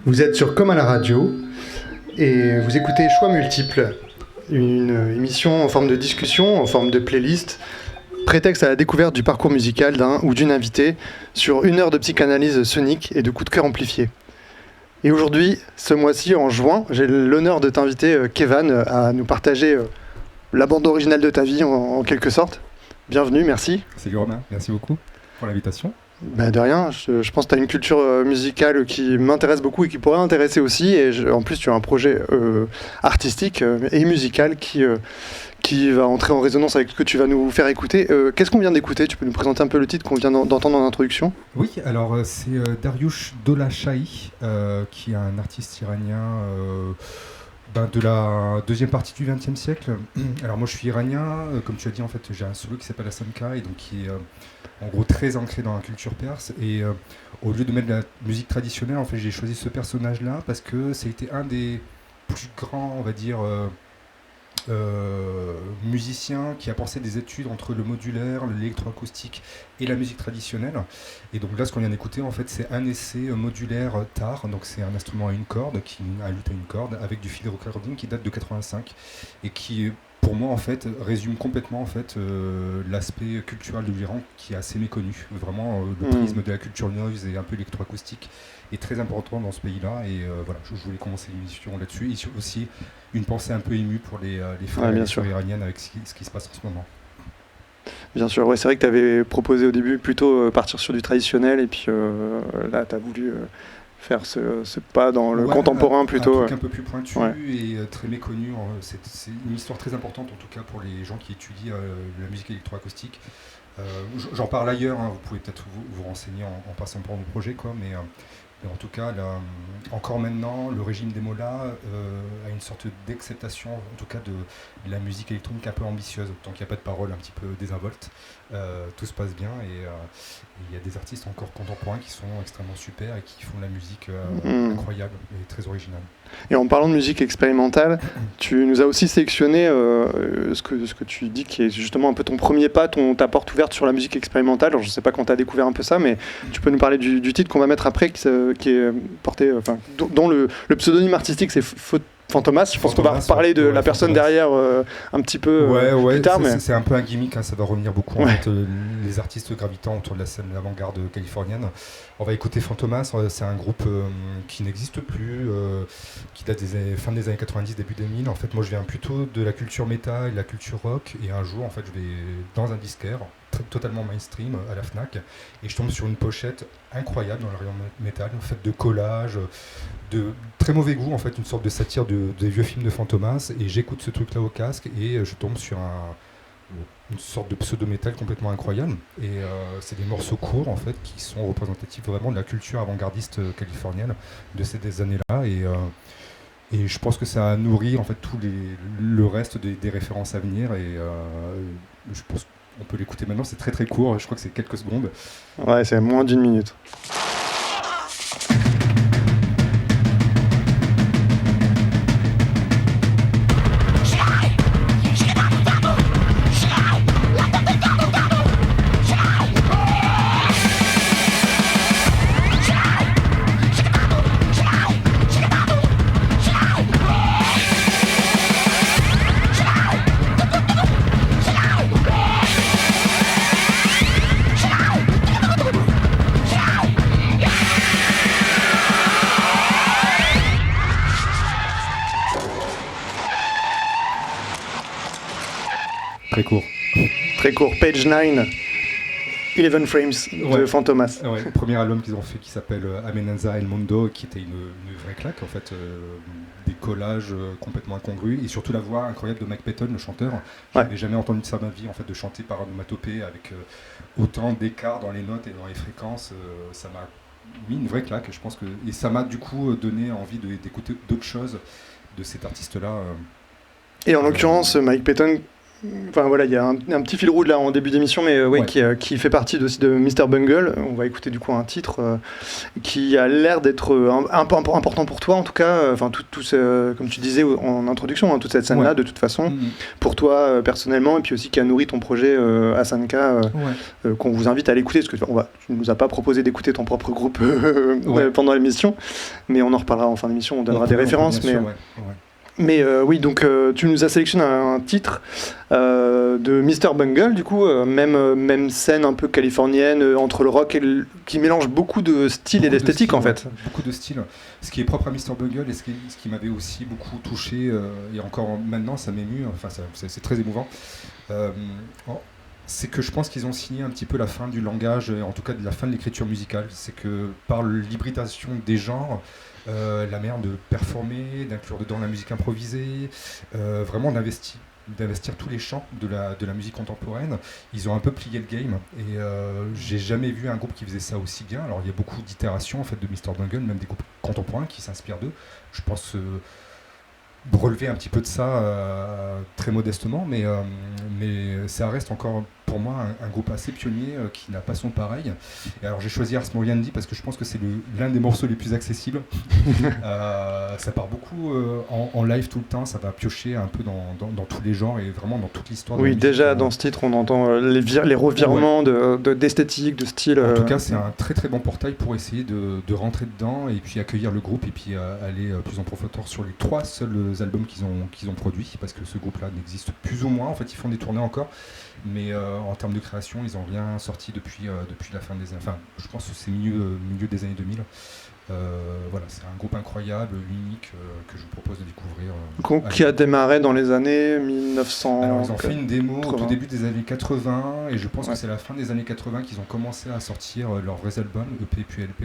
Vous êtes sur Comme à la radio et vous écoutez Choix Multiples, une émission en forme de discussion, en forme de playlist, prétexte à la découverte du parcours musical d'un ou d'une invitée sur 1 heure de psychanalyse sonique et de coups de cœur amplifiés. Et aujourd'hui, ce mois-ci, en juin, j'ai l'honneur de t'inviter, Kevan, à nous partager la bande originale de ta vie en quelque sorte. Bienvenue, merci. Salut Romain, merci beaucoup pour l'invitation. De rien, je pense que tu as une culture musicale qui m'intéresse beaucoup et qui pourrait intéresser aussi. Et en plus, tu as un projet artistique et musical qui va entrer en résonance avec ce que tu vas nous faire écouter. Qu'est-ce qu'on vient d'écouter ? Tu peux nous présenter un peu le titre qu'on vient d'entendre en introduction ? Oui, alors c'est Dariush Dolashahi, qui est un artiste iranien de la deuxième partie du XXe siècle. Alors moi je suis iranien, comme tu as dit en fait j'ai un solo qui s'appelle Asanka et donc qui est en gros très ancré dans la culture perse et au lieu de mettre de la musique traditionnelle en fait j'ai choisi ce personnage là parce que ça a été un des plus grands on va dire musicien qui a pensé des études entre le modulaire, l'électroacoustique et la musique traditionnelle. Et donc là, ce qu'on vient d'écouter, en fait, c'est un essai modulaire tar. Donc c'est un instrument à une corde, un luth à une corde, avec du field recording qui date de 85 et qui, pour moi, en fait, résume complètement en fait l'aspect culturel de l'Iran qui est assez méconnu. Vraiment, le prisme de la culture noise et un peu électroacoustique est très important dans ce pays-là. Et voilà, je voulais commencer l'émission là-dessus. Et aussi une pensée un peu émue pour les femmes iraniennes avec ce qui se passe en ce moment. Bien sûr, ouais, c'est vrai que tu avais proposé au début plutôt partir sur du traditionnel et puis là tu as voulu faire ce pas dans le contemporain plutôt. Un truc un peu plus pointu et très méconnu. C'est une histoire très importante en tout cas pour les gens qui étudient la musique électroacoustique. J'en parle ailleurs, hein, vous pouvez peut-être vous renseigner en passant par nos projets, quoi, mais en tout cas, là, encore maintenant, le régime des mollahs a une sorte d'acceptation, en tout cas, de la musique électronique un peu ambitieuse. Tant qu'il n'y a pas de paroles un petit peu désinvoltes, tout se passe bien. Et il y a des artistes encore contemporains qui sont extrêmement super et qui font de la musique incroyable et très originale. Et en parlant de musique expérimentale, tu nous as aussi sélectionné ce que tu dis qui est justement un peu ton premier pas, ta porte ouverte sur la musique expérimentale. Alors, je ne sais pas quand tu as découvert un peu ça, mais tu peux nous parler du titre qu'on va mettre après, qui est porté, dont le pseudonyme artistique c'est Fantomas. Je pense qu'on va reparler de la personne derrière un petit peu plus tard. C'est un peu un gimmick, hein, ça va revenir beaucoup. En fait, les artistes gravitant autour de la scène d'avant-garde californienne. On va écouter Fantomas, c'est un groupe qui n'existe plus, qui date des fin des années 90, début 2000. En fait, moi je viens plutôt de la culture métal et de la culture rock. Et un jour, en fait, je vais dans un disquaire, totalement mainstream, à la Fnac, et je tombe sur une pochette incroyable dans le rayon métal, faite de collages, de très mauvais goût, en fait, une sorte de satire des vieux films de Fantomas, et j'écoute ce truc-là au casque, et je tombe sur une sorte de pseudo-métal complètement incroyable, et c'est des morceaux courts, en fait, qui sont représentatifs vraiment de la culture avant-gardiste californienne de ces années-là, et je pense que ça a nourri, en fait, le reste des références à venir, et je pense qu'on peut l'écouter maintenant, c'est très très court, je crois que c'est quelques secondes. Ouais, c'est moins d'1 minute. Très court, Page 9, 11 Frames de Fantomas. Ouais, le premier album qu'ils ont fait qui s'appelle Amenaza El Mundo, qui était une vraie claque en fait, des collages complètement incongrus et surtout la voix incroyable de Mike Patton, le chanteur. Je n'avais jamais entendu ça de ma vie en fait, de chanter par onomatopée avec autant d'écart dans les notes et dans les fréquences. Ça m'a mis une vraie claque, je pense que, et ça m'a du coup donné envie d'écouter d'autres choses de cet artiste-là. Et en l'occurrence, Mike Patton, Enfin voilà, il y a un petit fil rouge là en début d'émission, mais ouais. qui fait partie aussi de Mr. Bungle. On va écouter du coup un titre qui a l'air d'être un peu important pour toi en tout cas. Enfin comme tu disais en introduction, toute cette scène-là de toute façon, pour toi personnellement, et puis aussi qui a nourri ton projet Asanka, qu'on vous invite à l'écouter, parce que tu ne nous as pas proposé d'écouter ton propre groupe pendant l'émission, mais on en reparlera en fin d'émission, on donnera des références. Mais oui, donc tu nous as sélectionné un titre de Mr. Bungle, du coup, même scène un peu californienne, entre le rock et qui mélange beaucoup de styles et d'esthétique en fait. Beaucoup de styles. Ce qui est propre à Mr. Bungle et ce qui m'avait aussi beaucoup touché, et encore maintenant ça m'émue, enfin c'est très émouvant, c'est que je pense qu'ils ont signé un petit peu la fin du langage, en tout cas de la fin de l'écriture musicale. C'est que par l'hybridation des genres, la manière de performer, d'inclure dedans la musique improvisée, vraiment d'investir tous les champs de la musique contemporaine. Ils ont un peu plié le game et j'ai jamais vu un groupe qui faisait ça aussi bien. Alors il y a beaucoup d'itérations en fait de Mr. Bungle, même des groupes contemporains qui s'inspirent d'eux. Je pense relever un petit peu de ça très modestement, mais ça reste encore pour moi un groupe assez pionnier qui n'a pas son pareil. Et alors j'ai choisi Ars Moriendi parce que je pense que c'est l'un des morceaux les plus accessibles. Ça part beaucoup en live tout le temps, ça va piocher un peu dans tous les genres et vraiment dans toute l'histoire. Oui, déjà dans ce titre on entend les revirements d'esthétique, de style. En tout cas c'est un très très bon portail pour essayer de rentrer dedans et puis accueillir le groupe et puis aller plus en profondeur sur les 3 seuls albums qu'ils ont produits, parce que ce groupe-là n'existe plus ou moins. En fait, ils font des tournées encore, mais en termes de création, ils n'ont rien sorti depuis la fin des années. Enfin, je pense que c'est milieu des années 2000. Voilà, c'est un groupe incroyable, unique, que je vous propose de découvrir. Qui a démarré dans les années 1900. Alors, ils ont fait une démo au tout début des années 80, et je pense que c'est la fin des années 80 qu'ils ont commencé à sortir leurs vrais albums, EP puis LP.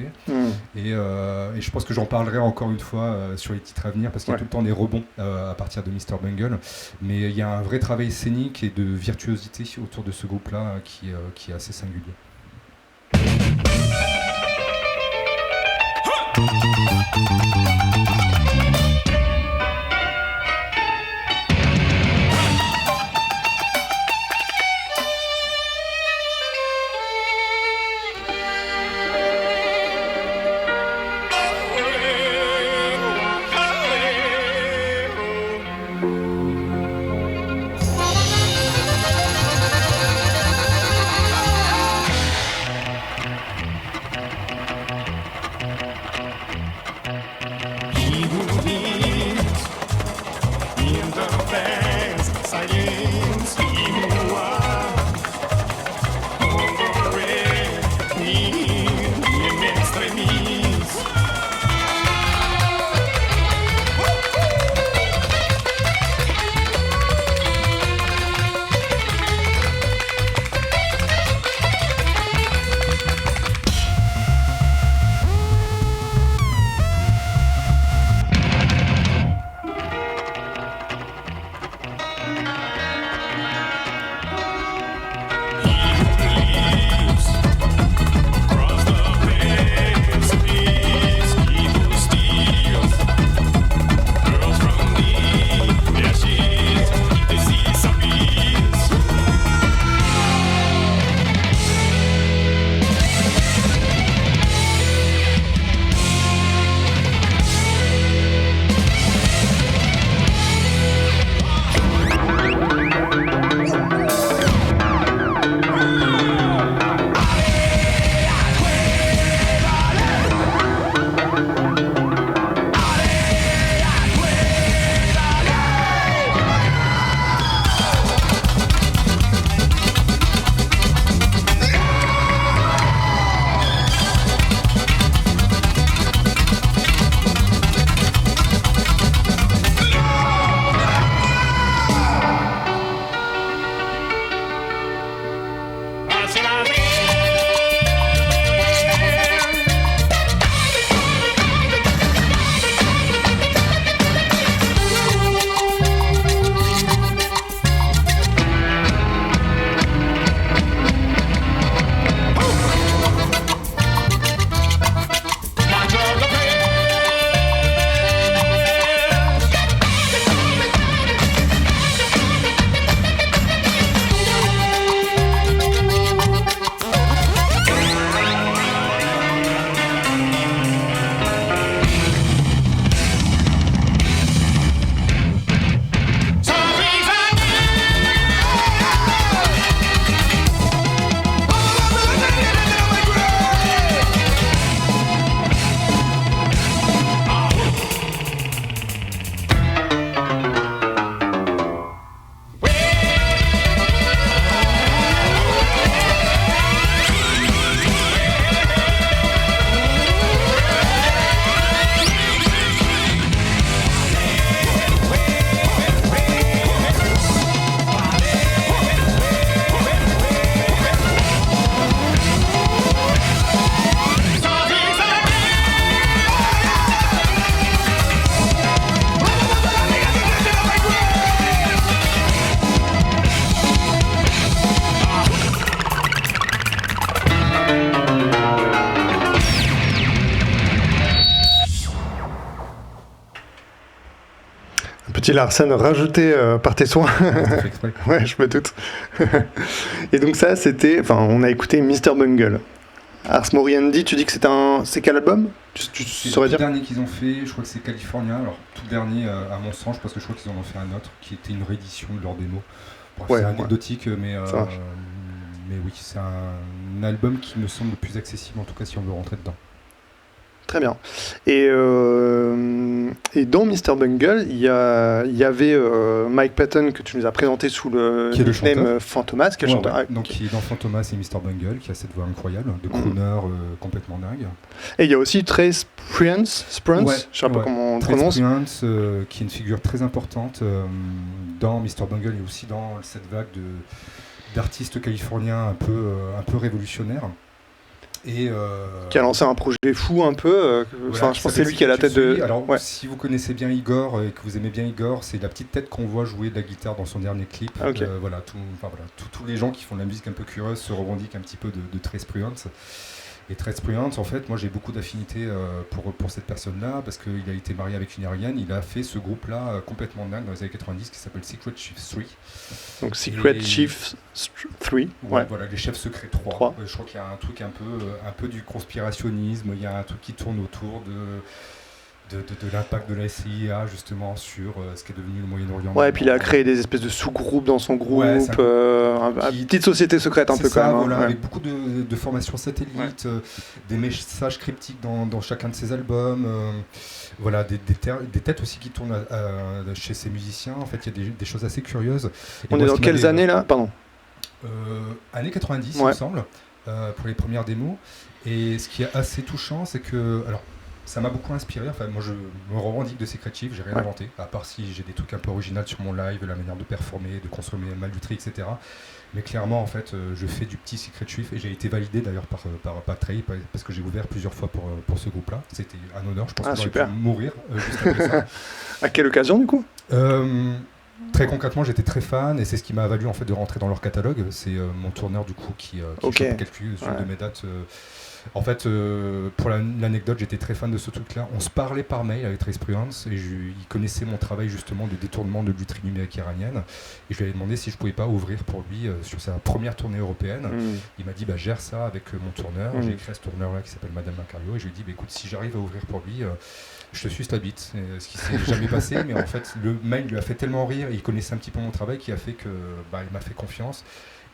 Et je pense que j'en parlerai encore une fois sur les titres à venir, parce qu'il y a tout le temps des rebonds à partir de Mr. Bungle. Mais il y a un vrai travail scénique et de virtuosité autour de ce groupe-là qui est assez singulier. petit Larsen rajouté par tes soins. Ouais, je me doute. Et donc ça, on a écouté Mr. Bungle. Ars Moriendi, tu dis que c'est quel album? Tu saurais dire? Le dernier qu'ils ont fait, je crois que c'est California. Alors tout dernier, à mon sens, parce que je crois qu'ils en ont fait un autre, qui était une réédition de leur démo. C'est anecdotique, mais oui, c'est un album qui me semble le plus accessible, en tout cas si on veut rentrer dedans. Très bien. Et dans Mr. Bungle, il y avait Mike Patton que tu nous as présenté sous le nickname Fantomas, qui est le chanteur. Ouais. Donc qui est dans Fantomas et Mr. Bungle, qui a cette voix incroyable, de crooner complètement dingue. Et il y a aussi Trace Prince, je sais pas comment on prononce. Trace Prince, qui est une figure très importante dans Mr. Bungle et aussi dans cette vague d'artistes californiens un peu révolutionnaires. Et qui a lancé un projet fou un peu. Je pense que c'est lui qui a la tête de. Alors, si vous connaissez bien Igor et que vous aimez bien Igor, c'est la petite tête qu'on voit jouer de la guitare dans son dernier clip. Okay. Tous les gens qui font de la musique un peu curieuse se revendiquent un petit peu de Trace Prince. Et Trace Prince, en fait, moi j'ai beaucoup d'affinités pour cette personne-là, parce qu'il a été marié avec une Iranienne, il a fait ce groupe-là complètement dingue dans les années 90 qui s'appelle Secret Chiefs 3. Donc Secret Chiefs 3. Voilà, les chefs secrets 3. Je crois qu'il y a un truc un peu du conspirationnisme, il y a un truc qui tourne autour de l'impact de la CIA justement sur ce qui est devenu le Moyen-Orient. Ouais, et puis il a créé des espèces de sous-groupes dans son groupe, une petite société secrète un peu ça, quand même. Avec beaucoup de formations satellites, des messages cryptiques dans chacun de ses albums, des têtes aussi qui tournent chez ces musiciens. En fait, il y a des choses assez curieuses. Et on est dans quelles années là? Pardon. Années 90, il me semble, pour les premières démos. Et ce qui est assez touchant, c'est que... Alors, ça m'a beaucoup inspiré. Enfin, moi, je me revendique de Secret Chief, j'ai rien inventé, à part si j'ai des trucs un peu originaux sur mon live, la manière de performer, de consommer mal du tri, etc. Mais clairement, en fait, je fais du petit Secret Chief et j'ai été validé d'ailleurs par Trey, parce que j'ai ouvert plusieurs fois pour ce groupe-là. C'était un honneur, je pense que j'aurais pu mourir juste après ça. À quelle occasion, du coup? Très concrètement, j'étais très fan et c'est ce qui m'a valu en fait de rentrer dans leur catalogue. C'est mon tourneur du coup qui calcule sur de mes dates. En fait, pour l'anecdote, j'étais très fan de ce truc-là. On se parlait par mail avec Trace Prince et il connaissait mon travail justement de détournement de lutherie numérique iranienne. Et je lui avais demandé si je pouvais pas ouvrir pour lui sur sa première tournée européenne. Il m'a dit gère ça avec mon tourneur. J'ai écrit à ce tourneur-là qui s'appelle Madame Macario et je lui ai dit écoute, si j'arrive à ouvrir pour lui, je te suce ta bite. Ce qui s'est jamais passé, mais en fait, le mail lui a fait tellement rire et il connaissait un petit peu mon travail qui a fait que il m'a fait confiance.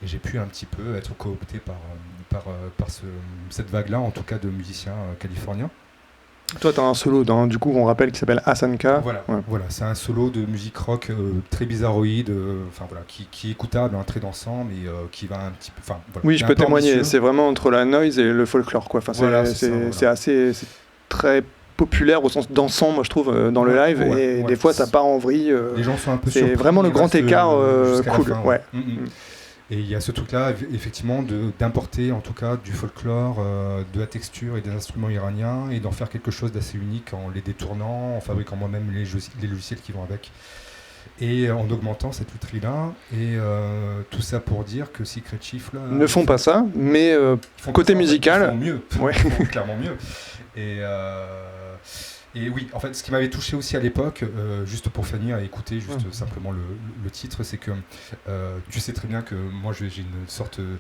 Et j'ai pu un petit peu être coopté par cette vague-là, en tout cas de musiciens californiens. Toi, tu as un solo, du coup, on rappelle, qui s'appelle Asanka. Voilà, c'est un solo de musique rock très bizarroïde, qui est écoutable, très dansant, mais qui va un petit peu... oui, je peux témoigner, ambitieux. C'est vraiment entre la noise et le folklore, quoi. C'est très populaire au sens dansant, moi je trouve, dans le live, et des fois ça part en vrille. Les gens sont un peu surpris. C'est vraiment le grand écart cool. Et il y a ce truc-là, effectivement, d'importer en tout cas du folklore, de la texture et des instruments iraniens, et d'en faire quelque chose d'assez unique en les détournant, en fabriquant moi-même les logiciels qui vont avec, et en augmentant cette lutherie-là. Et tout ça pour dire que Secret Chief là, ne font pas ça, mais côté musical, ils font mieux, ils font clairement mieux. Et oui, en fait, ce qui m'avait touché aussi à l'époque, juste pour finir à écouter simplement le titre, c'est que tu sais très bien que moi j'ai une sorte de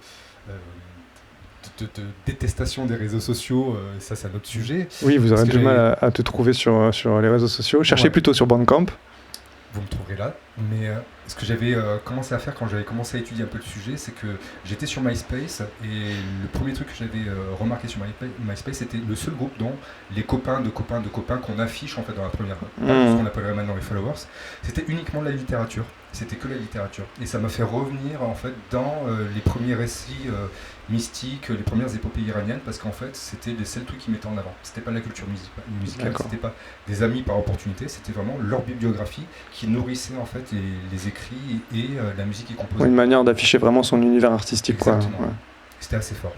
détestation des réseaux sociaux, ça c'est un autre sujet. Oui, vous aurez du mal à te trouver sur les réseaux sociaux. Cherchez plutôt sur Bandcamp. Vous me trouverez là, mais ce que j'avais commencé à faire quand j'avais commencé à étudier un peu le sujet, c'est que j'étais sur MySpace et le premier truc que j'avais remarqué sur MySpace, c'était le seul groupe dont les copains de copains de copains qu'on affiche en fait dans la première page, ce qu'on appellerait maintenant les followers, c'était uniquement de la littérature. C'était que la littérature. Et ça m'a fait revenir en fait dans les premiers récits mystiques, les premières épopées iraniennes, parce qu'en fait c'était les seuls trucs qui mettaient en avant. C'était pas de la culture musicale, c'était pas des amis par opportunité, c'était vraiment leur bibliographie qui nourrissait en fait les écrits et la musique qui composait. Une manière d'afficher vraiment son univers artistique. Exactement. Quoi. Ouais. C'était assez fort.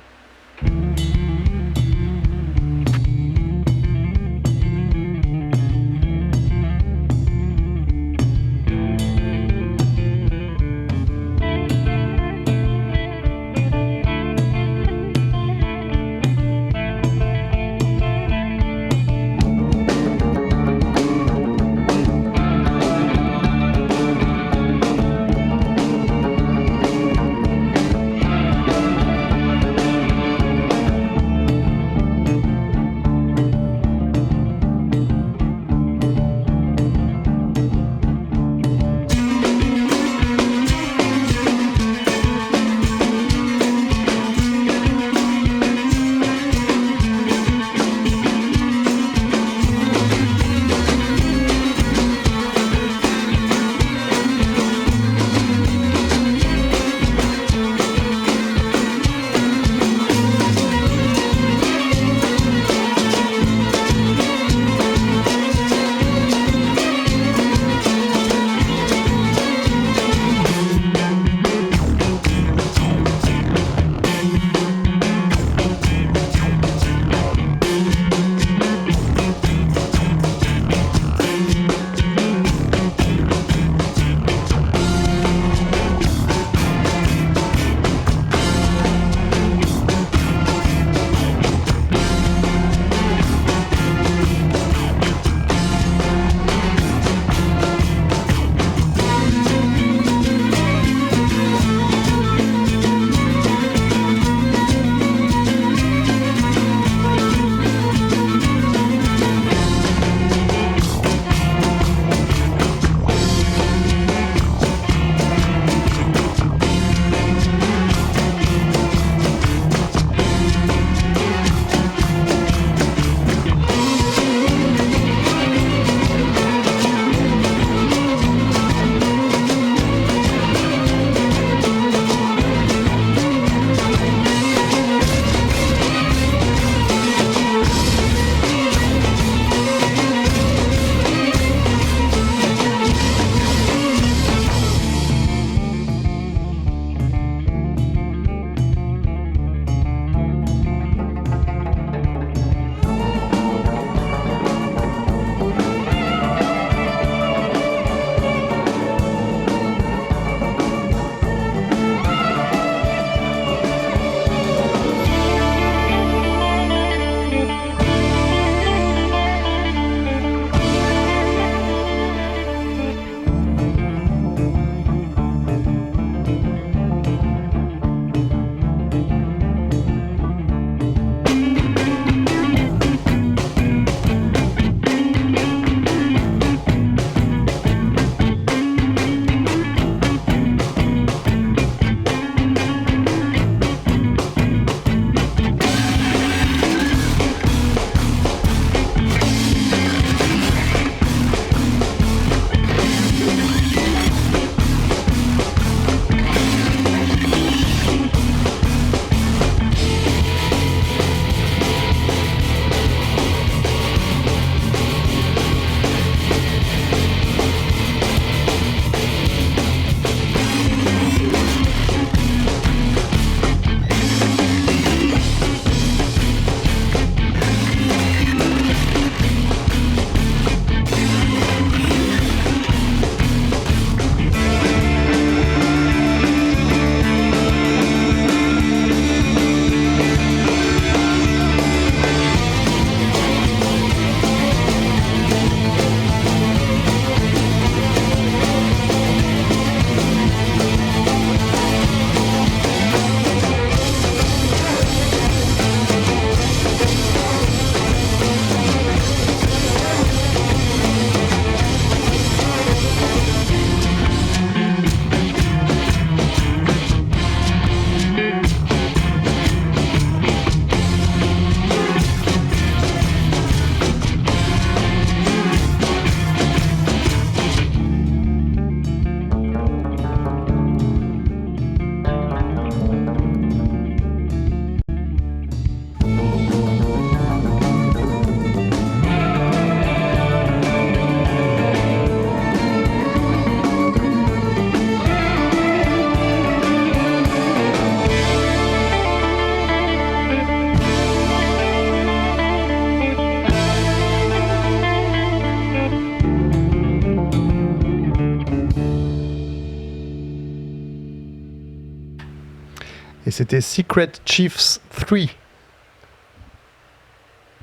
Et c'était Secret Chiefs 3.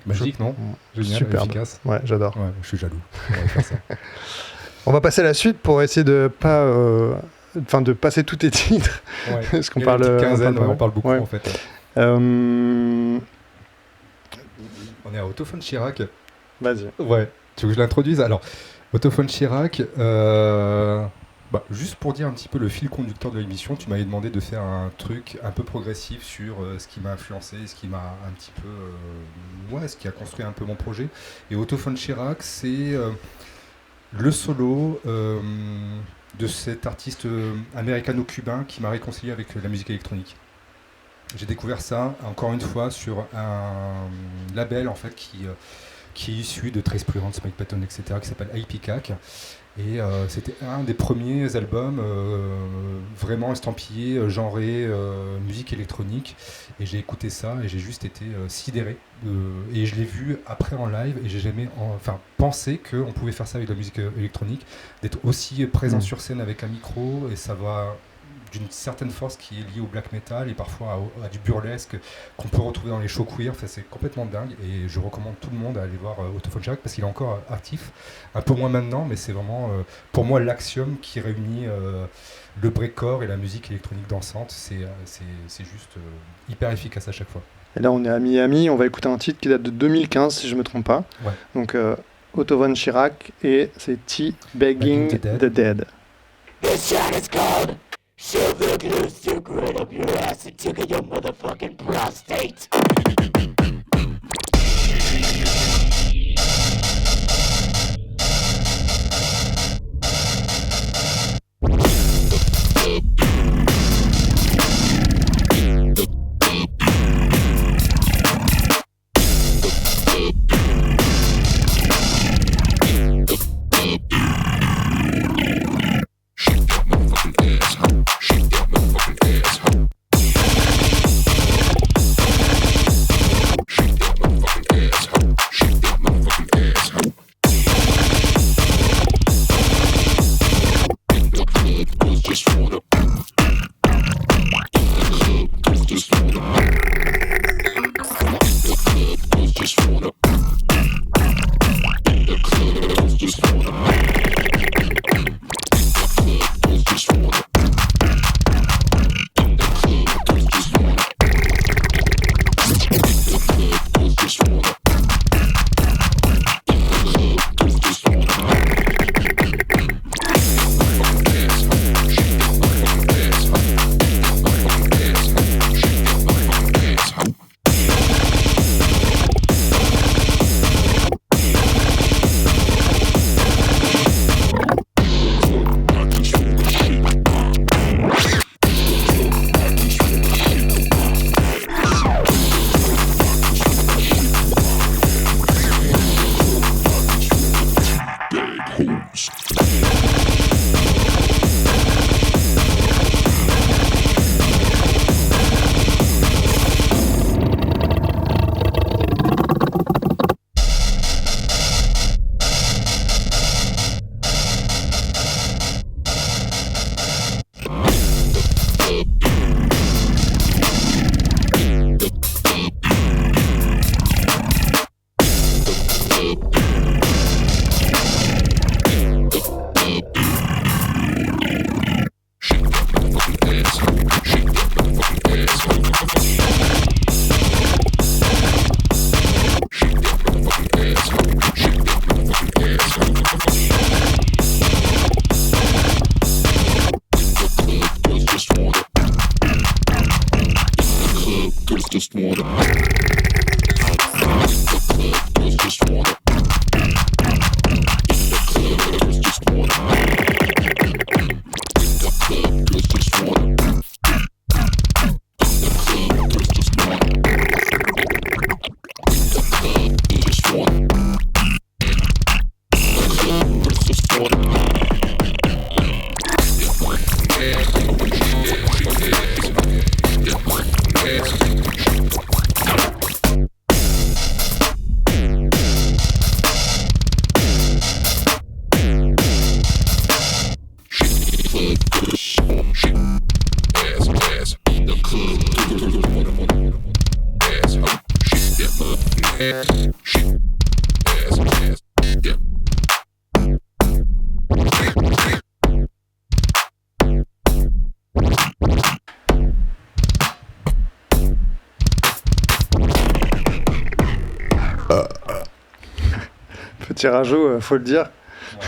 Magique, non? Génial, superbe. Efficace. Ouais, j'adore. Ouais, je suis jaloux. On va faire ça. On va passer à la suite pour essayer de pas, de passer tous tes titres. Ouais. Parce qu'on Il y a une parle, petite quinzaine, on parle beaucoup ouais. en fait. Euh, On est à Otto von Schirach. Vas-y. Ouais. Tu veux que je l'introduise? Alors, Otto von Schirach, juste pour dire un petit peu le fil conducteur de l'émission, tu m'avais demandé de faire un truc un peu progressif sur ce qui m'a influencé, ce qui m'a un petit peu... ce qui a construit un peu mon projet. Et Otto von Schirach, c'est le solo de cet artiste américano-cubain qui m'a réconcilié avec la musique électronique. J'ai découvert ça, encore une fois, sur un label en fait qui est issu de Trace Prudence, Mike Patton, etc., qui s'appelle IPCAC. Et c'était un des premiers albums vraiment estampillés, genrés, musique électronique. Et j'ai écouté ça et j'ai juste été sidéré. Et je l'ai vu après en live et j'ai jamais pensé qu'on pouvait faire ça avec de la musique électronique, d'être aussi présent sur scène avec un micro, et ça va d'une certaine force qui est liée au black metal et parfois à du burlesque qu'on peut retrouver dans les shows queer. Enfin, c'est complètement dingue et je recommande tout le monde à aller voir Otto von Schirach parce qu'il est encore actif, un peu moins maintenant, mais c'est vraiment pour moi l'axiome qui réunit le breakcore et la musique électronique dansante. C'est juste hyper efficace à chaque fois. Et là, on est à Miami. On va écouter un titre qui date de 2015, si je ne me trompe pas. Ouais. Donc, Otto von Schirach et c'est Begging the Dead. This shot is called shove the glue secret up your ass and tickle your motherfucking prostate. Ass in the club. petit rajout, faut le dire.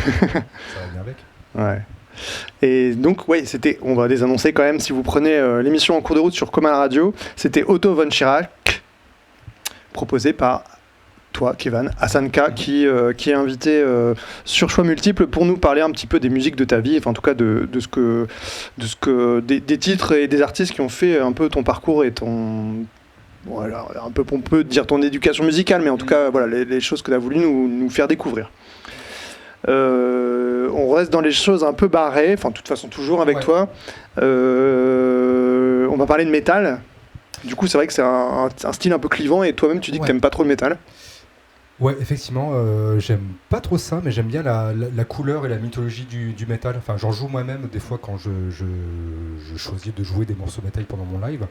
Ouais, ça va bien avec. Ouais. Et donc, on va les annoncer quand même. Si vous prenez l'émission en cours de route sur Coma Radio, c'était Otto von Schirach, proposé par toi, Kevin Hassanka, qui est invité sur Choix Multiples pour nous parler un petit peu des musiques de ta vie, enfin en tout cas des titres et des artistes qui ont fait un peu ton parcours et ton... Voilà, un peu on peut dire ton éducation musicale, mais en tout cas, voilà, les choses que tu as voulu nous faire découvrir. On reste dans les choses un peu barrées, enfin de toute façon toujours avec toi. On va parler de métal. Du coup c'est vrai que c'est un style un peu clivant et toi-même tu dis que t'aimes pas trop le métal. Ouais, effectivement, j'aime pas trop ça, mais j'aime bien la couleur et la mythologie du métal. Enfin, j'en joue moi-même des fois quand je choisis de jouer des morceaux métal pendant mon live.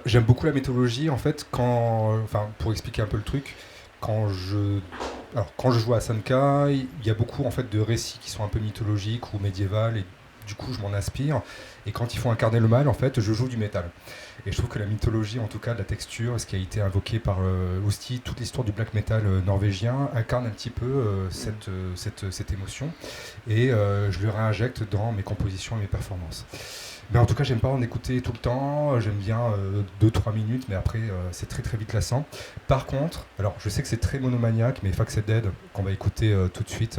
J'aime beaucoup la mythologie en fait pour expliquer un peu le truc. Quand je joue à Sanka, il y a beaucoup en fait de récits qui sont un peu mythologiques ou médiévals et du coup je m'en inspire. Et quand il faut incarner le mal, en fait, je joue du métal. Et je trouve que la mythologie, en tout cas de la texture, ce qui a été invoqué par aussi toute l'histoire du black metal norvégien, incarne un petit peu cette émotion. Et je le réinjecte dans mes compositions et mes performances. Mais en tout cas, j'aime pas en écouter tout le temps, j'aime bien 2-3 minutes, mais après c'est très très vite lassant. Par contre, alors je sais que c'est très monomaniaque, mais Facts Dead, qu'on va écouter tout de suite,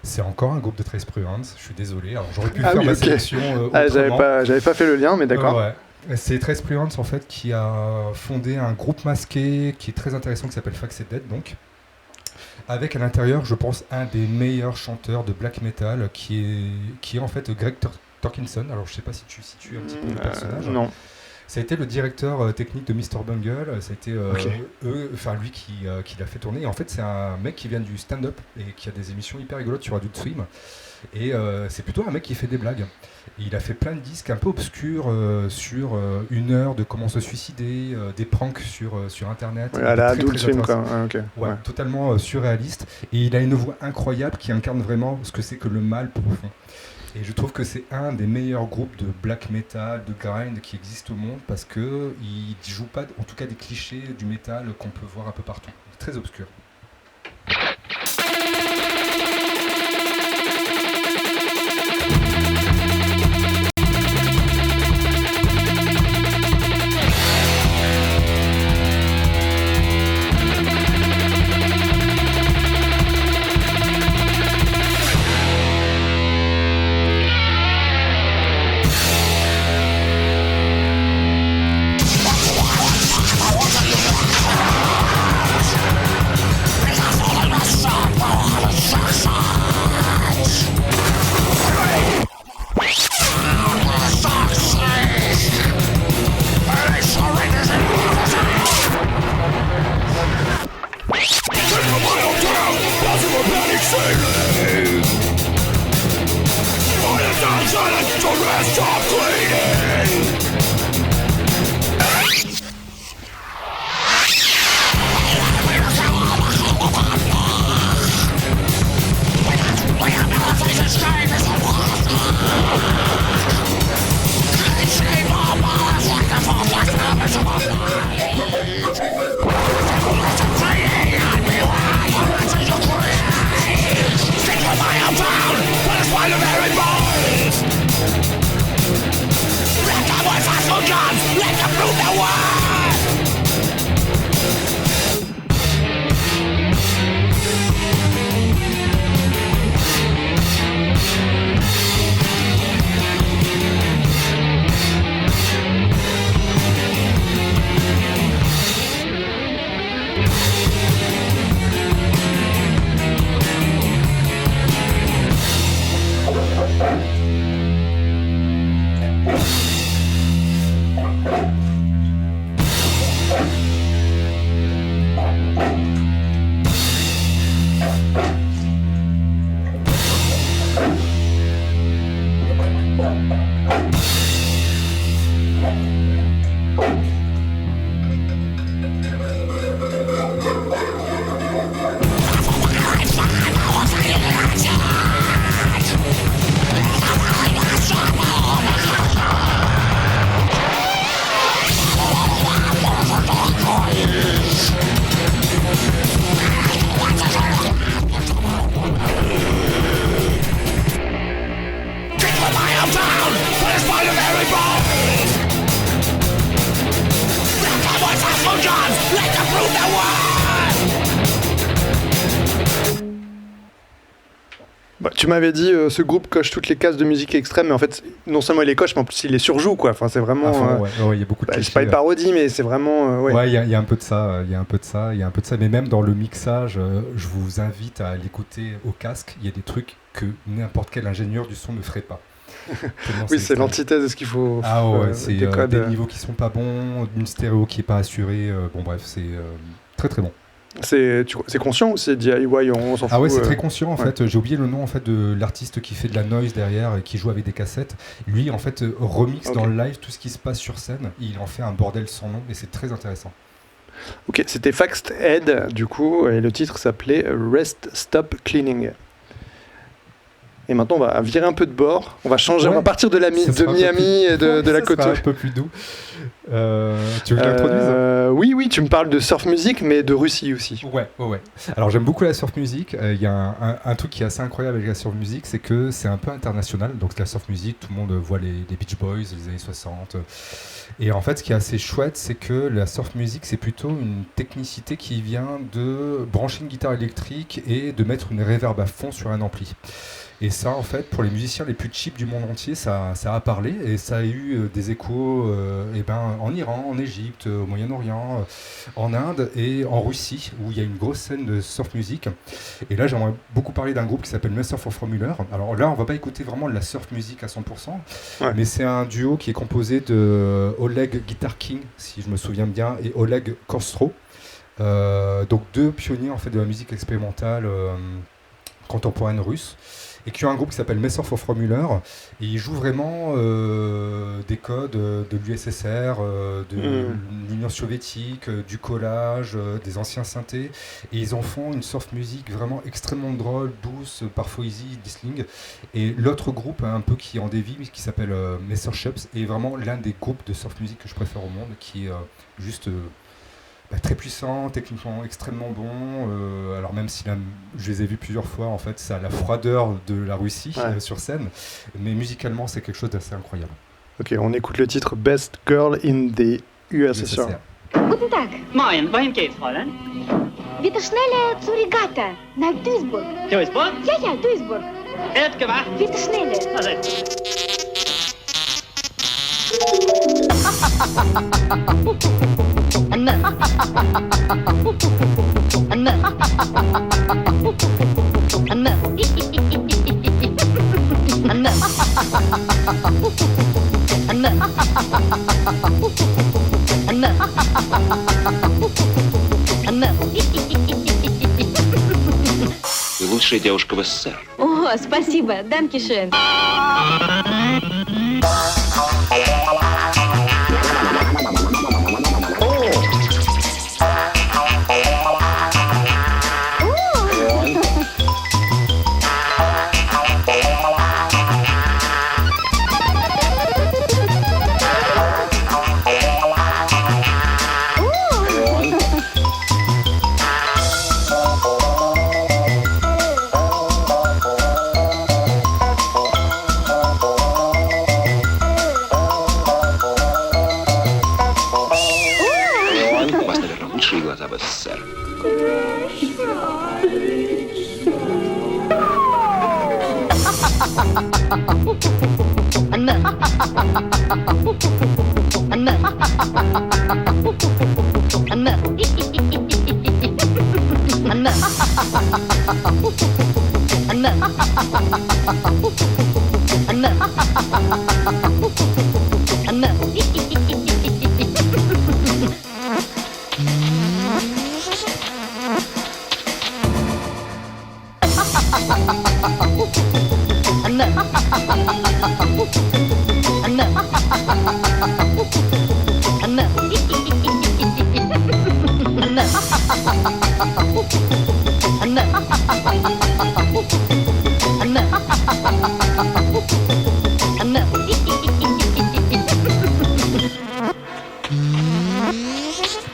c'est encore un groupe de Trace Prudence, je suis désolé, alors j'aurais pu faire ma sélection autrement. J'avais pas fait le lien, mais d'accord. Ouais. C'est Trace Prudence en fait qui a fondé un groupe masqué qui est très intéressant qui s'appelle Facts Dead donc. Avec à l'intérieur, je pense, un des meilleurs chanteurs de black metal qui est en fait Greg Torkinson. Alors je sais pas si tu situes un petit peu le personnage. Non. Ça a été le directeur technique de Mr. Bungle. Ça a été lui qui l'a fait tourner. Et en fait, c'est un mec qui vient du stand-up et qui a des émissions hyper rigolotes sur Adult Swim. Et c'est plutôt un mec qui fait des blagues. Et il a fait plein de disques un peu obscurs sur 1 heure de comment se suicider, des pranks sur Internet. À la Adult Swim, quoi. Ah, okay. Ouais, totalement surréaliste. Et il a une voix incroyable qui incarne vraiment ce que c'est que le mal profond. Et je trouve que c'est un des meilleurs groupes de black metal, de grind qui existent au monde parce qu'il ne joue pas, en tout cas, des clichés du métal qu'on peut voir un peu partout. Très obscur. Bah, tu m'avais dit ce groupe coche toutes les cases de musique extrême, mais en fait, non seulement il les coche, mais en plus il les surjoue, quoi. Enfin, c'est vraiment. Il y a beaucoup de c'est pas une parodie, mais c'est vraiment. Ouais, il y a un peu de ça, mais même dans le mixage, je vous invite à l'écouter au casque. Il y a des trucs que n'importe quel ingénieur du son ne ferait pas. Oui, c'est l'antithèse de ce qu'il faut. C'est des niveaux qui sont pas bons, une stéréo qui est pas assurée. Bon, bref, c'est très très bon. C'est conscient ou c'est DIY, on s'en fout? Ah ouais, c'est très conscient en fait. J'ai oublié le nom en fait de l'artiste qui fait de la noise derrière et qui joue avec des cassettes. Lui en fait remixe dans le live tout ce qui se passe sur scène. Il en fait un bordel sans nom et c'est très intéressant. Ok, c'était Faxed Head du coup et le titre s'appelait Rest Stop Cleaning. Et maintenant, on va virer un peu de bord. On va changer, on va partir de Miami et de la côte. Un peu plus doux. Tu veux que je l'introduise ? Oui, tu me parles de surf music, mais de Russie aussi. Ouais. Alors, j'aime beaucoup la surf music. Il y a un truc qui est assez incroyable avec la surf music, c'est que c'est un peu international. Donc, la surf music, tout le monde voit les Beach Boys, les années 60. Et en fait, ce qui est assez chouette, c'est que la surf music, c'est plutôt une technicité qui vient de brancher une guitare électrique et de mettre une reverb à fond sur un ampli. Et ça, en fait, pour les musiciens les plus cheap du monde entier, ça a parlé et ça a eu des échos en Iran, en Égypte, au Moyen-Orient, en Inde et en Russie, où il y a une grosse scène de surf music. Et là, j'aimerais beaucoup parler d'un groupe qui s'appelle Master for Formula. Alors là, on va pas écouter vraiment de la surf music à 100%, mais c'est un duo qui est composé de Oleg Guitar King, si je me souviens bien, et Oleg Kostro. Donc deux pionniers en fait de la musique expérimentale contemporaine russe. Et qui a un groupe qui s'appelle Messer for Formula, et ils jouent vraiment des codes de l'USSR, de l'Union soviétique, du collage, des anciens synthés, et ils en font une surf music vraiment extrêmement drôle, douce, parfois easy, disling. Et l'autre groupe, un peu qui en dévie, qui s'appelle Messer Shops, est vraiment l'un des groupes de surf music que je préfère au monde, qui est juste... très puissant, techniquement extrêmement bon. Alors même si je les ai vus plusieurs fois, en fait, ça a la froideur de la Russie sur scène, mais musicalement, c'est quelque chose d'assez incroyable. Ok, on écoute le titre Best Girl in the USSR. Guten Tag. Moin, wohin geht's, Fräulein? Bitte schnelle zur Regatta nach Duisburg. Duisburg? Ja, Duisburg. Wird gewacht. Bitte schnelle. Also. Вы лучшая девушка в СССР. О, спасибо, данкишен. Глаза в СССР.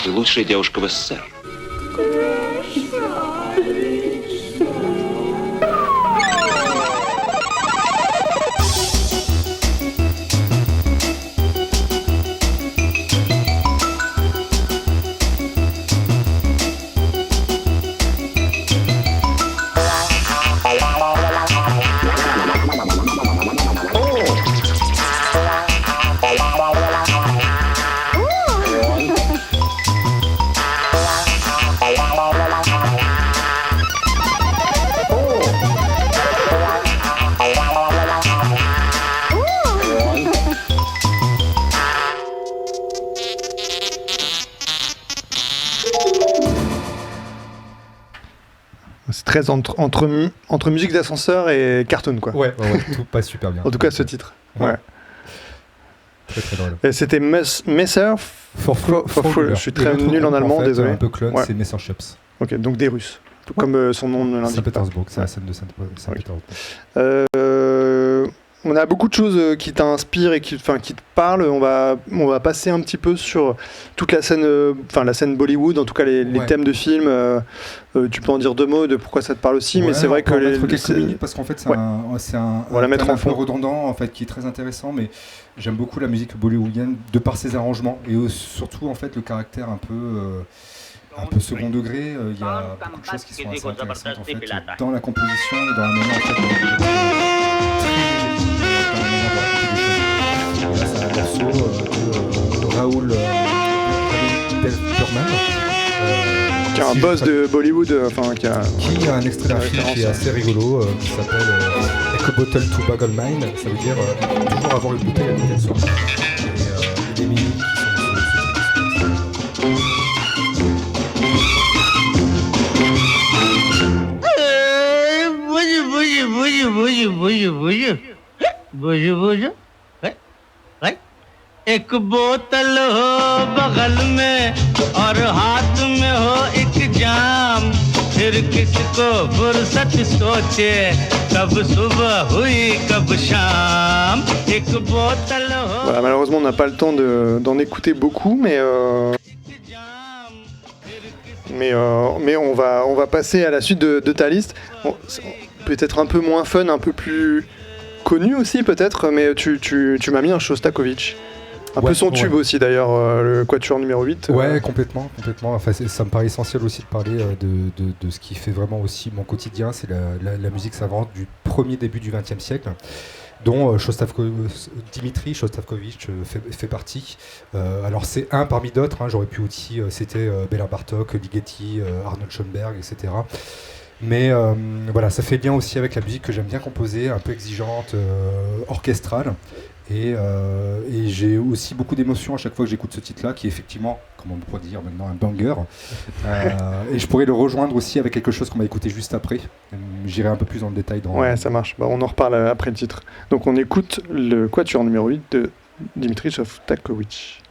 Ты лучшая девушка в СССР. C'est très entre musique d'ascenseur et cartoon, quoi. Ouais, tout passe super bien. En tout cas, ce titre. Ouais. Très très drôle. Et c'était Messer for Fuller. Je suis très nul en allemand, désolé. Un peu clone, Ouais. c'est Messerships. Ok, donc des Russes. Comme son nom ne l'indique pas. Saint-Pétersbourg, c'est la scène de Saint-Pétersbourg. On a beaucoup de choses qui t'inspirent et qui te parlent. On va passer un petit peu sur toute la scène, la scène Bollywood, en tout cas les thèmes de films. Tu peux en dire deux mots de pourquoi ça te parle aussi, mais c'est vrai que mettre quelques minutes parce qu'en fait c'est un mettre en peu fond. redondant en fait qui est très intéressant, mais j'aime beaucoup la musique bollywoodienne de par ses arrangements et surtout en fait le caractère un peu second degré. Il y a beaucoup de choses qui sont assez intéressantes en fait dans la composition et dans la manière en fait c'est un morceau de Raoul Perlman qui est un boss de Bollywood, qui a un extrait d'un film qui est assez rigolo, qui s'appelle Take a Bottle to Boggle Mine. Ça veut dire toujours avoir une bouteille à côté de soi. Et des mimiques एक बोतल हो बगल में और हाथ में हो एक जाम फिर किसको फुर्सत सोचे कब सुबह हुई कब शाम एक बोतल हो. Voilà, malheureusement on n'a pas le temps d'en écouter beaucoup, mais on va passer à la suite de ta liste. Peut-être un peu moins fun, un peu plus connu aussi peut-être, mais tu m'as mis un Shostakovich. Un peu son tube aussi d'ailleurs, le Quatuor numéro 8. Ouais, complètement. Enfin, ça me paraît essentiel aussi de parler de ce qui fait vraiment aussi mon quotidien, c'est la musique savante du premier début du XXe siècle, dont Dimitri Shostakovich fait partie. Alors c'est un parmi d'autres, hein, j'aurais pu aussi citer Béla Bartók, Ligeti, Arnold Schoenberg, etc. Mais voilà, ça fait bien aussi avec la musique que j'aime bien composer, un peu exigeante, orchestrale. Et j'ai aussi beaucoup d'émotions à chaque fois que j'écoute ce titre-là, qui est effectivement, comment on pourrait dire maintenant, un banger. Et je pourrais le rejoindre aussi avec quelque chose qu'on va écouter juste après. J'irai un peu plus dans le détail. Ouais, ça marche. On en reparle après le titre. Donc on écoute le Quatuor numéro 8 de Dimitri Shostakovich.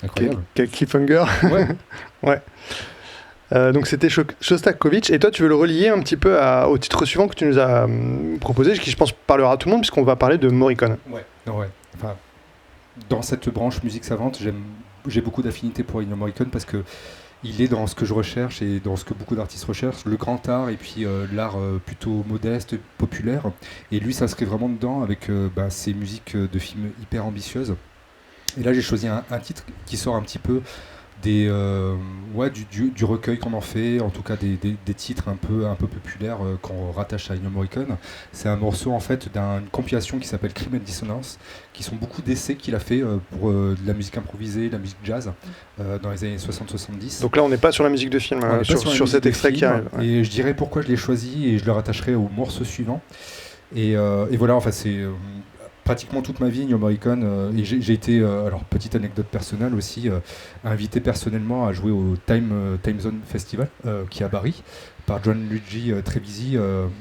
Incroyable. Quel cliffhanger. Ouais. Ouais. Donc c'était Shostakovich, et toi tu veux le relier un petit peu au titre suivant que tu nous as proposé, qui je pense parlera à tout le monde puisqu'on va parler de Morricone. Ouais. Enfin, dans cette branche musique savante, j'ai beaucoup d'affinité pour Ennio Morricone parce que il est dans ce que je recherche et dans ce que beaucoup d'artistes recherchent, le grand art et puis l'art plutôt modeste, populaire. Et lui s'inscrit vraiment dedans avec ses musiques de films hyper ambitieuses. Et là j'ai choisi un titre qui sort un petit peu du recueil qu'on en fait, en tout cas des titres un peu populaires qu'on rattache à Ennio Morricone. C'est un morceau en fait d'une compilation qui s'appelle Crime and Dissonance, qui sont beaucoup d'essais qu'il a fait pour de la musique improvisée, de la musique jazz dans les années 60-70. Donc là on n'est pas sur la musique de film, sur cet extrait qui arrive. Ouais. Et je dirais pourquoi je l'ai choisi et je le rattacherai au morceau suivant. Et voilà, enfin c'est... pratiquement toute ma vie, Ennio Morricone, et j'ai été, alors petite anecdote personnelle aussi, invité personnellement à jouer au Time Zone Festival, qui est à Bari, par Gianluigi Treviso,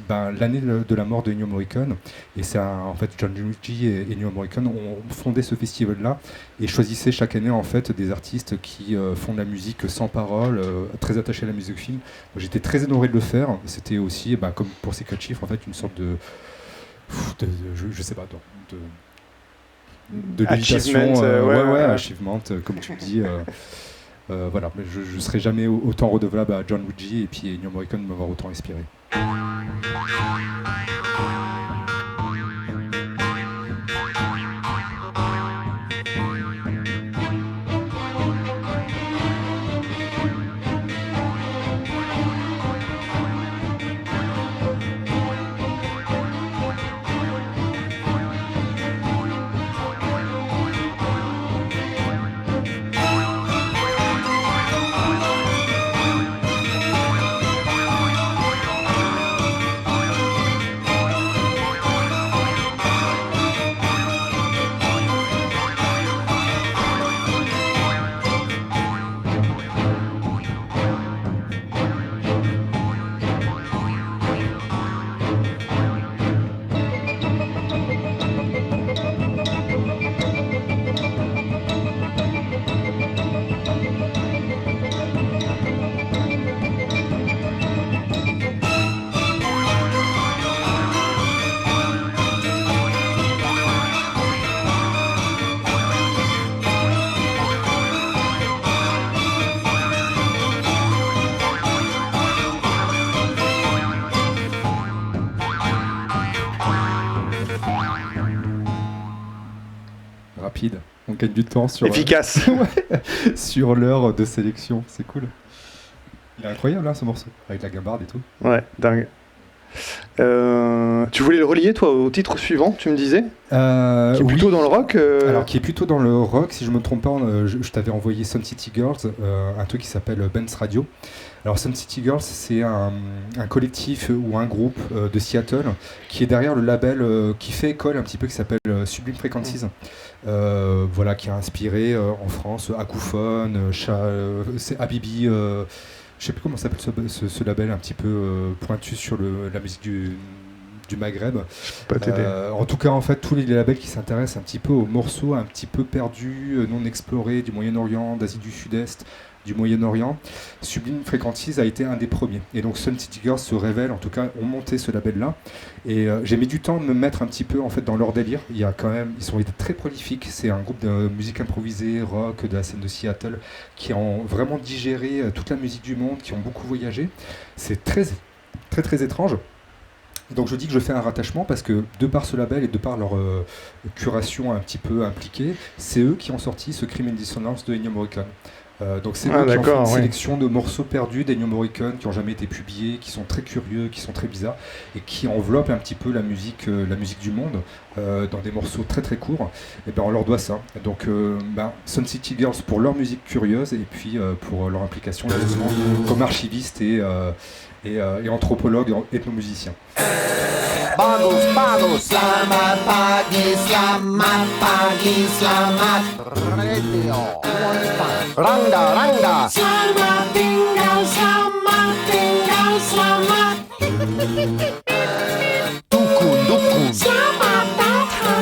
l'année de la mort de Ennio Morricone. Et c'est en fait Gianluigi et Ennio Morricone ont fondé ce festival-là et choisissaient chaque année en fait des artistes qui font de la musique sans parole, très attachés à la musique de film. Donc, j'étais très honoré de le faire. C'était aussi, comme pour ces 4 chiffres, en fait, une sorte de je sais pas, de lévitation, achievement, comme tu dis. Voilà, mais je ne serai jamais autant redevable à Gianluigi et puis Ennio Morricone de m'avoir autant inspiré. On gagne du temps sur, efficace. Sur l'heure de sélection, c'est cool. Il est incroyable ce morceau, avec la gambarde et tout. Ouais, dingue. Tu voulais le relier toi au titre suivant, tu me disais, qui est plutôt dans le rock. Alors qui est plutôt dans le rock, si je me trompe pas, je t'avais envoyé Sun City Girls, un truc qui s'appelle Ben's Radio. Alors Sun City Girls, c'est un collectif ou un groupe de Seattle qui est derrière le label qui fait école un petit peu, qui s'appelle Sublime Frequencies. Voilà, qui a inspiré en France Acouphone, c'est Habibi, je sais plus comment s'appelle ce label un petit peu pointu sur la musique du Maghreb. En tout cas, en fait, tous les labels qui s'intéressent un petit peu aux morceaux un petit peu perdus, non explorés du Moyen-Orient, d'Asie du Sud-Est, du Moyen-Orient. Sublime Frequencies a été un des premiers. Et donc Sun City Girls se révèle, en tout cas, ont monté ce label-là. Et j'ai mis du temps de me mettre un petit peu en fait dans leur délire. Il y a quand même, ils ont été très prolifiques. C'est un groupe de musique improvisée, rock, de la scène de Seattle, qui ont vraiment digéré toute la musique du monde, qui ont beaucoup voyagé. C'est très, très, très étrange. Donc je dis que je fais un rattachement parce que de par ce label et de par leur curation un petit peu impliquée, c'est eux qui ont sorti ce Crime and Dissonance de Ennio Morricone. Donc c'est eux qui ont fait une sélection de morceaux perdus d'Ennio Morricone qui n'ont jamais été publiés, qui sont très curieux, qui sont très bizarres et qui enveloppent un petit peu la musique du monde dans des morceaux très très courts. Et ben on leur doit ça. Donc Sun City Girls pour leur musique curieuse et puis pour leur implication justement comme archiviste et anthropologue et ethnomusicien. Bagus, selamat pagi, selamat radio. Rangga. Selamat tinggal, selamat. Dukun. Selamat datang.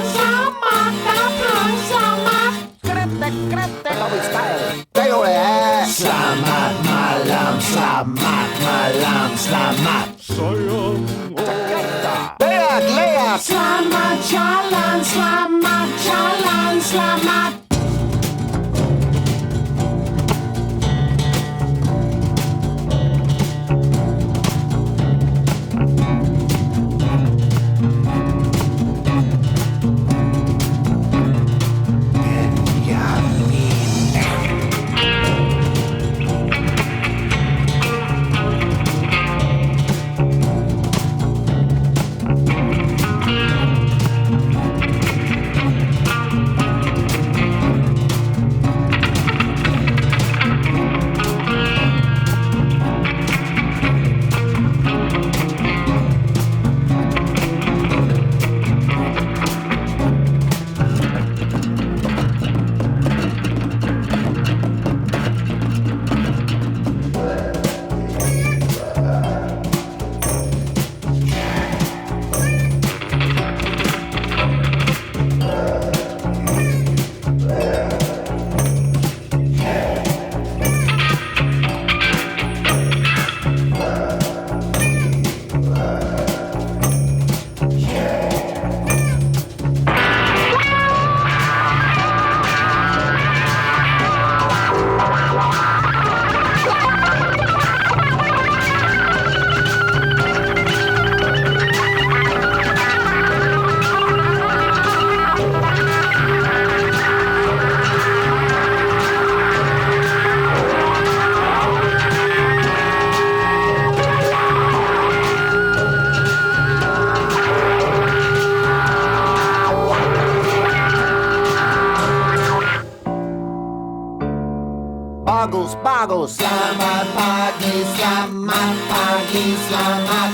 bagus, bagus. Selamat pagi, selamat pagi, selamat.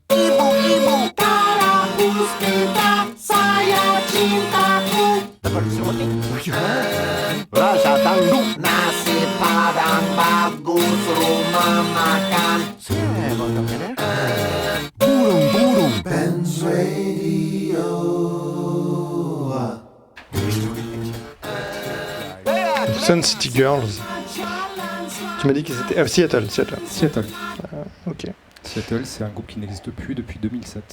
Ibu-ibu, Kara Puspita, saya cintaku. Rasa tanggung, nasi padang bagus, rumah makan. Burung-burung, Benz Radio. Sun City Girls. Tu m'as dit qu'ils étaient... Seattle. Ok. Seattle, c'est un groupe qui n'existe plus depuis 2007.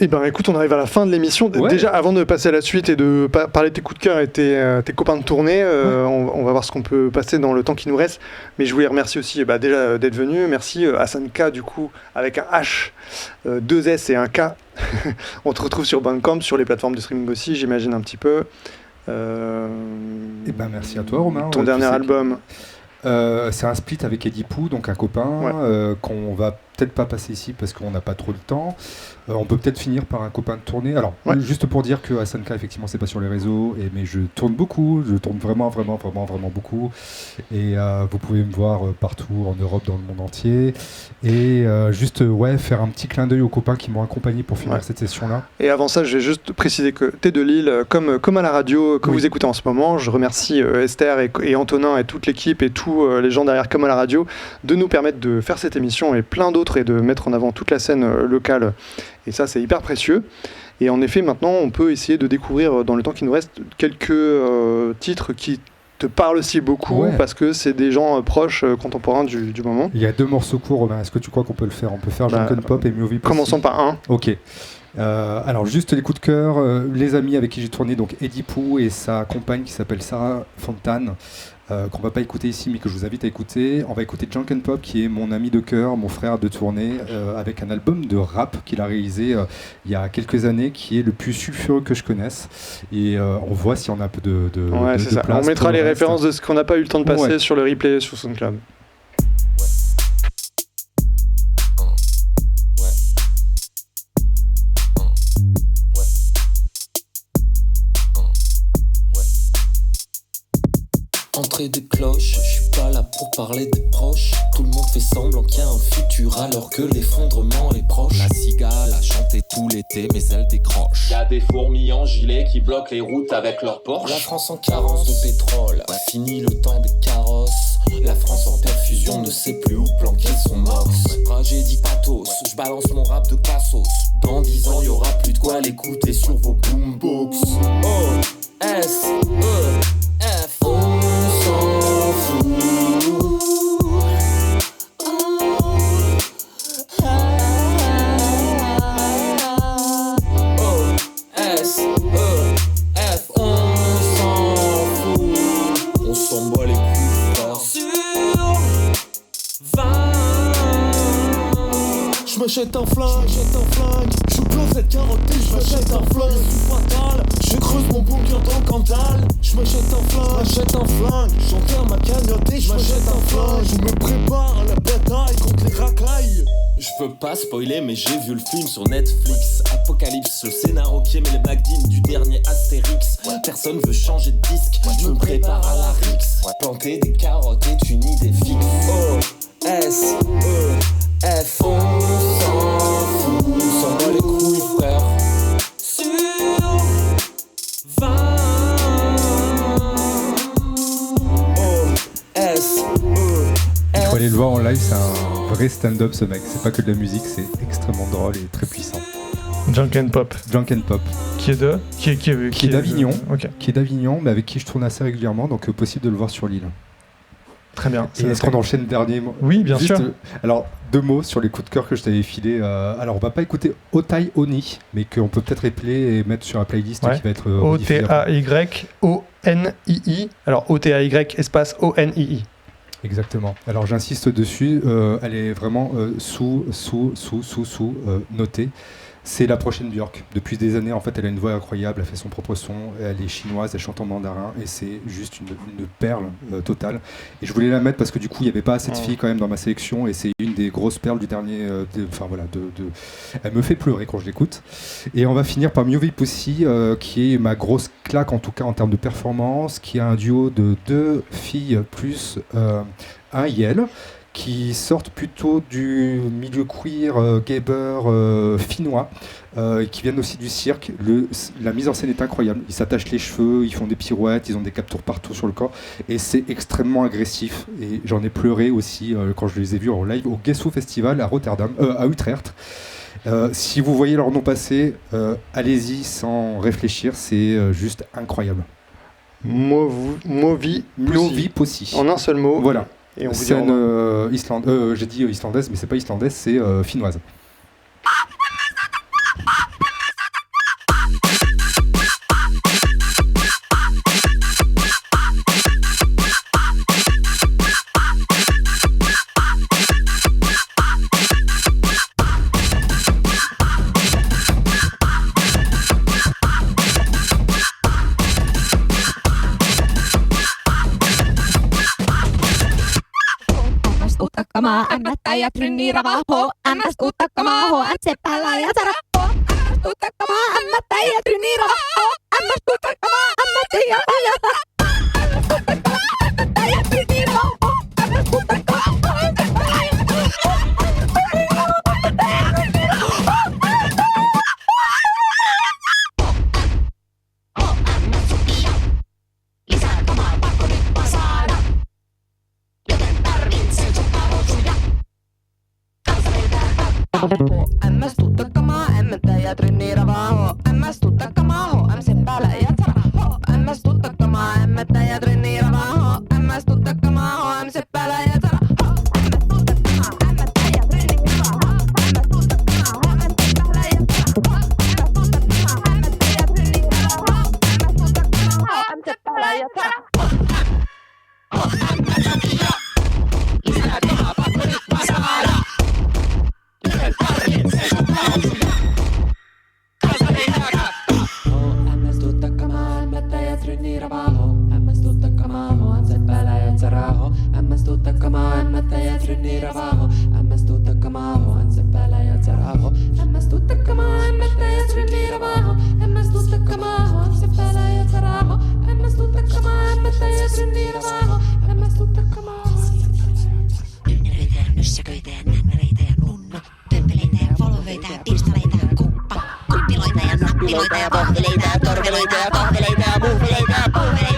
Eh ben écoute, on arrive à la fin de l'émission. Ouais. Déjà, avant de passer à la suite et de parler de tes coups de cœur et tes copains de tournée, on va voir ce qu'on peut passer dans le temps qui nous reste. Mais je voulais remercier aussi déjà d'être venu. Merci Hassan K, du coup, avec un H, 2 S et un K. On te retrouve sur Bandcamp, sur les plateformes de streaming aussi, j'imagine un petit peu. Eh ben merci à toi, Romain. Ton dernier album. C'est un split avec Eddie Pou, donc un copain qu'on va peut-être pas passer ici parce qu'on n'a pas trop le temps. On peut peut-être finir par un copain de tournée. Alors, juste pour dire que Hassan K, effectivement, c'est pas sur les réseaux, mais je tourne beaucoup. Je tourne vraiment beaucoup. Et vous pouvez me voir partout en Europe, dans le monde entier. Et faire un petit clin d'œil aux copains qui m'ont accompagné pour finir cette session-là. Et avant ça, je vais juste préciser que t'es de Lille, comme à la radio que vous écoutez en ce moment. Je remercie Esther et Antonin et toute l'équipe et tous les gens derrière Comme à la radio de nous permettre de faire cette émission et plein d'autres et de mettre en avant toute la scène locale. Et ça, c'est hyper précieux. Et en effet, maintenant, on peut essayer de découvrir, dans le temps qui nous reste, quelques titres qui te parlent aussi beaucoup, parce que c'est des gens proches, contemporains du moment. Il y a 2 morceaux courts, Romain. Est-ce que tu crois qu'on peut le faire ? On peut faire Drunken Pop et Movie Pussy. Commençons par un. Ok. Alors, juste les coups de cœur. Les amis avec qui j'ai tourné, donc Eddie Pou et sa compagne qui s'appelle Sarah Fontane. Qu'on va pas écouter ici mais que je vous invite à écouter. On va écouter Drunken Pop qui est mon ami de cœur, mon frère de tournée, avec un album de rap qu'il a réalisé il y a quelques années qui est le plus sulfureux que je connaisse, et on voit si on a un peu de c'est ça. place. On mettra les références de ce qu'on n'a pas eu le temps de passer sur le replay sur SoundCloud. Entrée des cloches, je suis pas là pour parler des proches. Tout le monde fait semblant qu'il y a un futur alors que l'effondrement est proche. La cigale a chanté tout l'été mais elle décroche. Y'a des fourmis en gilet qui bloquent les routes avec leurs Porsche. La France en carence de pétrole, fini le temps des carrosses. La France en perfusion ne sait plus où planquer son mox. Tragédie pathos, je balance mon rap de cassos. Dans 10 ans y'aura plus de quoi l'écouter sur vos boombox. O, S, E, F, on s'en fout. O, S, E, F, on s'en fout. On s'en bat les couilles, frère. Sur 20, je m'achète un flingue, je plante cette carotte et je m'achète un flingue. C'est fatal, je creuse mon bunker dans le Cantal. Je m'achète un flingue, j'enterre ma cagnotte et je m'achète un flingue. Je me prépare à la bataille contre les racailles. Je peux pas spoiler mais j'ai vu le film sur Netflix. Apocalypse, le scénario qui aimait les Bagdines du dernier Astérix. Personne veut changer de disque, je me prépare à la Rix. Planter des carottes est une idée fixe. O, S, E, F, on s'en fout. On s'en bat les couilles frère. Sur 20, O, S, E, Il faut aller le voir en live, c'est un vrai stand-up ce mec. C'est pas que de la musique, c'est extrêmement drôle et très puissant. Drunken Pop. Qui est d'Avignon. Ok. Qui est d'Avignon, mais avec qui je tourne assez régulièrement, donc possible de le voir sur l'île. Très bien. Et est-ce qu'on enchaîne dernier mot ? Oui, bien sûr. Alors, 2 mots sur les coups de cœur que je t'avais filés. Alors, on va pas écouter Otai Oni, mais qu'on peut peut-être épeler et mettre sur la playlist qui va être Otayyonii. Alors, Otayi espace Onii. Exactement. Alors, j'insiste dessus. Elle est vraiment notée. C'est la prochaine Björk. Depuis des années, en fait, elle a une voix incroyable, elle fait son propre son, elle est chinoise, elle chante en mandarin, et c'est juste une perle totale. Et je voulais la mettre parce que du coup, il n'y avait pas assez de filles quand même dans ma sélection, et c'est une des grosses perles du dernier... Elle me fait pleurer quand je l'écoute. Et on va finir par Miovi Pussy, qui est ma grosse claque, en tout cas en termes de performance, qui est un duo de 2 filles plus un Yel, qui sortent plutôt du milieu queer, gabber, finnois, qui viennent aussi du cirque. La mise en scène est incroyable. Ils s'attachent les cheveux, ils font des pirouettes, ils ont des captures partout sur le corps, et c'est extrêmement agressif. Et j'en ai pleuré aussi quand je les ai vus en live au Guessou Festival à à Utrecht. Si vous voyez leur nom passer, allez-y sans réfléchir, c'est juste incroyable. Miovi Pussy. En un seul mot. Voilà. Et on vous scène j'ai dit islandaise, mais c'est pas islandaise, c'est finnoise. Ja trynniä ravaho, MS kuuttakkamaho, MC päällä ja saraho. MS kuuttakkamaho, MC ja trynniä ravaho, MS kuuttakkamaho, MC ja saraho. MS kuuttakkamaho, MC ja trynniä ravaho, MS kuuttakkamaho, MC päällä ja lisää kamaa, pakko nyt vaan saada. Joten tarvitsen sun pahosuja. MS tuttakamaa, MT ja trynniä ravaho. MS tuttakamaa, MC päällä ja saraho. MS tuttakamaa, MT ja trynniä ravaho. MS tuttakamaa, MC päällä ja saraho. MS tuttakamaa, MT ja trynniä ravaho. MS tuttakamaa, MC päällä ja saraho. MS tuttakamaa, MT ja trynniä ravaho. MS tuttakamaa, MC päällä ja saraho. Lisää kamaa, pakko nyt vaan saada. MS tuttakamaa, MT ja trynniä ravaho. MS tuttakamaa, MC päällä ja saraho. MS tuttakamaa, MT ja trynniä ravaho. MS tuttakamaa, MC päällä ja saraho. MS tuttakamaa, MT ja trynniä ravaho. MS tuttakamaa, MC päällä ja saraho. MS tuttakamaa, MT ja trynniä ravaho. MS tuttakamaa. Tynnereitä ja nyssäköitä ja nännereitä ja nunna. Tömpeleitä ja volveita ja pirstaleita ja kuppa. Kuppiloita ja nappiloita ja vohveleita ja torveloita ja kahveleita ja muhveleita ja puhveleita.